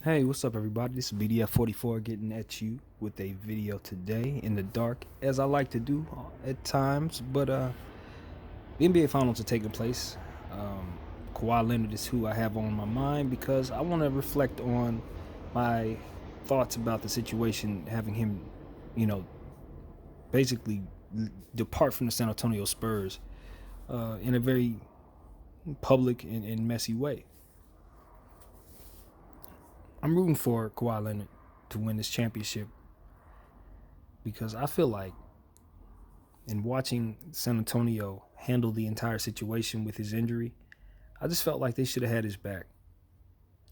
Hey, what's up, everybody? This is BDF44 getting at you with a video today in the dark, as I like to do at times. But the NBA Finals are taking place. Um, Kawhi Leonard is who I have on my mind because I want to reflect on my thoughts about the situation, having him, you know, basically depart from the San Antonio Spurs in a very public and messy way. I'm rooting for Kawhi Leonard to win this championship because I feel like in watching San Antonio handle the entire situation with his injury, I just felt like they should have had his back.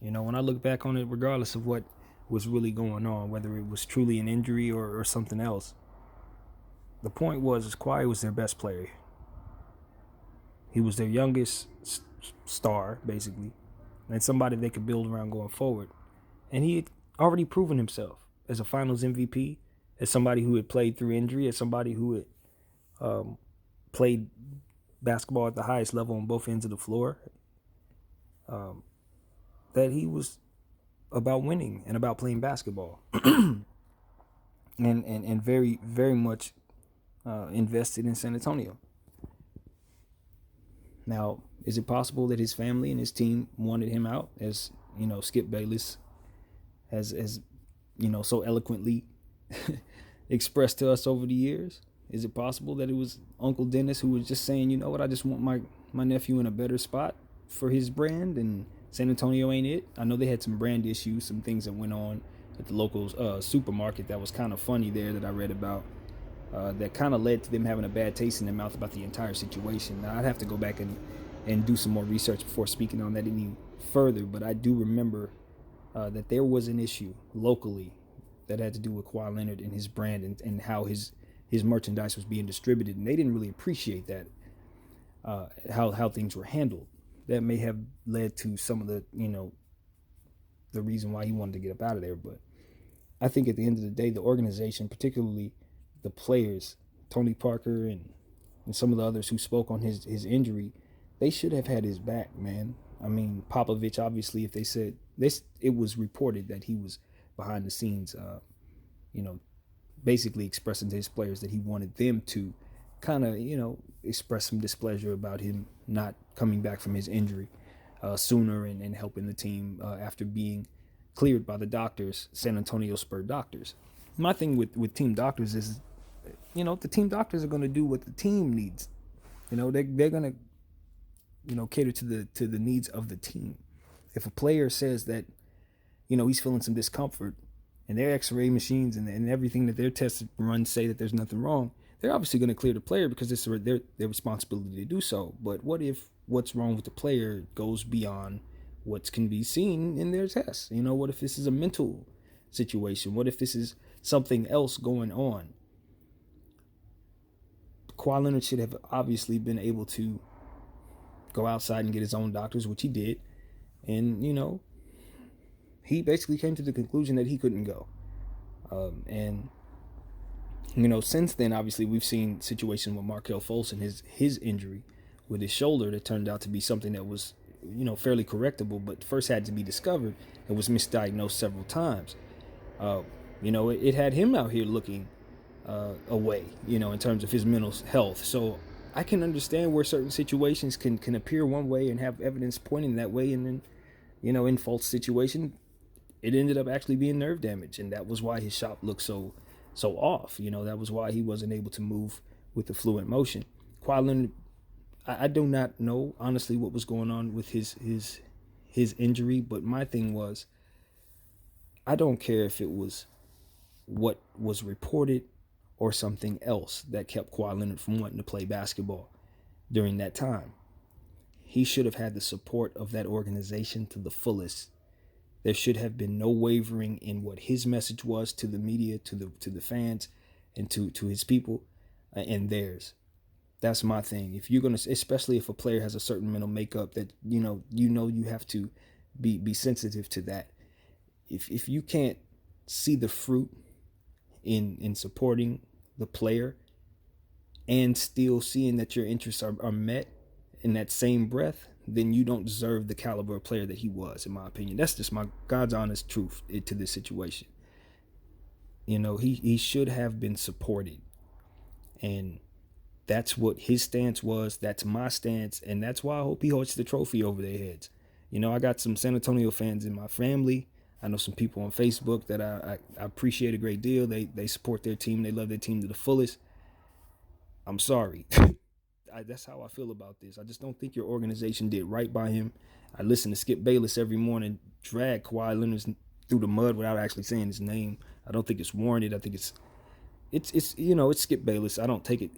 When I look back on it, regardless of what was really going on, whether it was truly an injury or something else, the point was is Kwahi was their best player. He was their youngest star, basically, and somebody they could build around going forward. And he had already proven himself as a Finals MVP, as somebody who had played through injury, as somebody who had played basketball at the highest level on both ends of the floor, that he was about winning and about playing basketball, and very very much invested in San Antonio. Now, is it possible that his family and his team wanted him out, as Skip Bayless has so eloquently expressed to us over the years? Is it possible that it was Uncle Dennis who was just saying, you know what, I just want my nephew in a better spot for his brand, and San Antonio ain't it? I know they had some brand issues, some things that went on at the local supermarket that was kind of funny there that I read about. That kind of led to them having a bad taste in their mouth about the entire situation. Now, I'd have to go back and do some more research before speaking on that any further, but I do remember that there was an issue locally that had to do with Kawhi Leonard and his brand, and how his merchandise was being distributed, and they didn't really appreciate that, how things were handled. That may have led to some of the reason why he wanted to get up out of there. But I think at the end of the day, the organization, particularly the players, Tony Parker and some of the others who spoke on his injury, they should have had his back, man. I mean, Popovich, obviously, if they said this, it was reported that he was behind the scenes, you know, basically expressing to his players that he wanted them to kind of, express some displeasure about him not coming back from his injury sooner, and helping the team after being cleared by the doctors, San Antonio Spurs doctors. My thing with team doctors is, the team doctors are going to do what the team needs. They're going to, cater to the needs of the team. If a player says that, he's feeling some discomfort, and their X-ray machines and everything that their test runs say that there's nothing wrong, they're obviously going to clear the player because it's their responsibility to do so. But what if what's wrong with the player goes beyond what can be seen in their tests? What if this is a mental situation? What if this is something else going on? Kawhi Leonard should have obviously been able to go outside and get his own doctors, which he did. And, he basically came to the conclusion that he couldn't go. And since then, obviously, we've seen situations with Markelle Fultz and his injury with his shoulder that turned out to be something that was, fairly correctable, but first had to be discovered and was misdiagnosed several times. It had him out here looking away, in terms of his mental health. So I can understand where certain situations can appear one way and have evidence pointing that way, and then, in Fultz's situation, it ended up actually being nerve damage, and that was why his shot looked so off. That was why he wasn't able to move with the fluent motion. Kawhi Leonard, I do not know honestly what was going on with his injury, but my thing was, I don't care if it was what was reported or something else that kept Kawhi Leonard from wanting to play basketball during that time. He should have had the support of that organization to the fullest. There should have been no wavering in what his message was to the media, to the fans, and to his people, and theirs. That's my thing. If you're gonna, especially if a player has a certain mental makeup, that you have to be sensitive to that. If you can't see the fruit in supporting the player and still seeing that your interests are met in that same breath, then you don't deserve the caliber of player that he was, in my opinion. That's just my God's honest truth to this situation. He should have been supported. And that's what his stance was. That's my stance. And that's why I hope he hoists the trophy over their heads. I got some San Antonio fans in my family. I know some people on Facebook that I appreciate a great deal. They support their team. They love their team to the fullest. I'm sorry. That's how I feel about this. I just don't think your organization did right by him. I listen to Skip Bayless every morning drag Kawhi Leonard through the mud without actually saying his name. I don't think it's warranted. I think it's Skip Bayless. I don't take it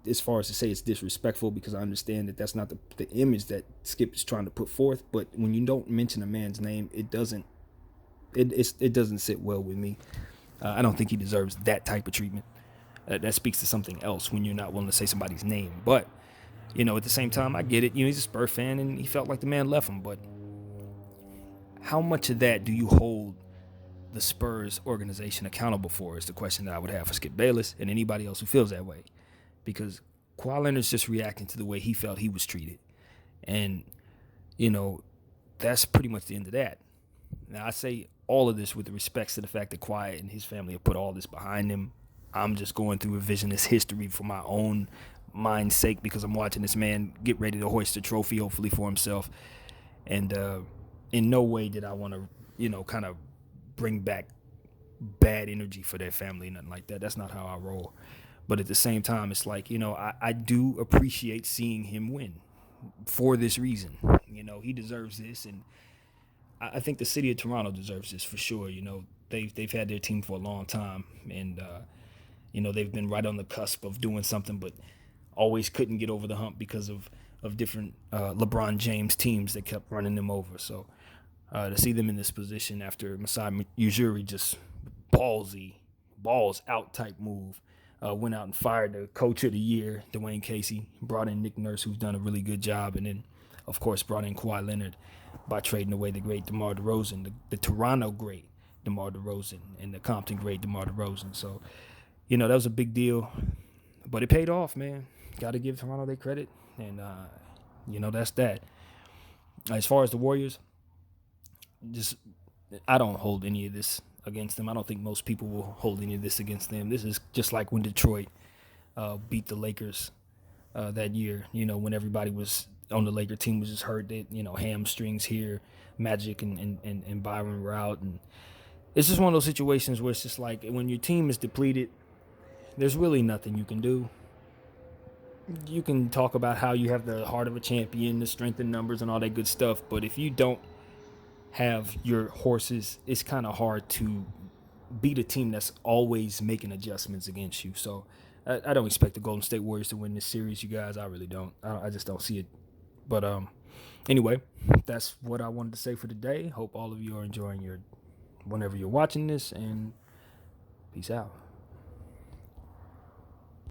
as far as to say it's disrespectful, because I understand that that's not the image that Skip is trying to put forth. But when you don't mention a man's name, it doesn't sit well with me. I don't think he deserves that type of treatment. That speaks to something else when you're not willing to say somebody's name. But at the same time, I get it. He's a Spurs fan and he felt like the man left him. But how much of that do you hold the Spurs organization accountable for is the question that I would have for Skip Bayless and anybody else who feels that way. Because Kawhi Leonard's just reacting to the way he felt he was treated. And, that's pretty much the end of that. Now, I say all of this with respect to the fact that Kwahi and his family have put all this behind him. I'm just going through revisionist history for my own mind's sake, because I'm watching this man get ready to hoist a trophy, hopefully for himself. And in no way did I want to, kind of bring back bad energy for their family, nothing like that. That's not how I roll. But at the same time, it's like, I do appreciate seeing him win for this reason. He deserves this, and I think the city of Toronto deserves this for sure. They've had their team for a long time, and they've been right on the cusp of doing something, but always couldn't get over the hump because of different LeBron James teams that kept running them over. So to see them in this position after Masai Ujiri just balls out type move, went out and fired the coach of the year, Dwayne Casey, brought in Nick Nurse, who's done a really good job, and then, of course, brought in Kawhi Leonard by trading away the great DeMar DeRozan, the Toronto great DeMar DeRozan, and the Compton great DeMar DeRozan. So, that was a big deal, but it paid off, man. Got to give Toronto their credit, and, that's that. As far as the Warriors, I don't hold any of this against them. I don't think most people will hold any of this against them. This is just like when Detroit beat the Lakers that year, when everybody was on the Laker team was just hurt. That, hamstrings here, Magic and Byron were out. And it's just one of those situations where it's just like when your team is depleted, there's really nothing you can do. You can talk about how you have the heart of a champion, the strength in numbers and all that good stuff, but if you don't have your horses, it's kind of hard to beat a team that's always making adjustments against you. So I don't expect the Golden State Warriors to win this series, you guys. I really don't. I just don't see it. But anyway, that's what I wanted to say for today. Hope all of you are enjoying whenever you're watching this, and peace out.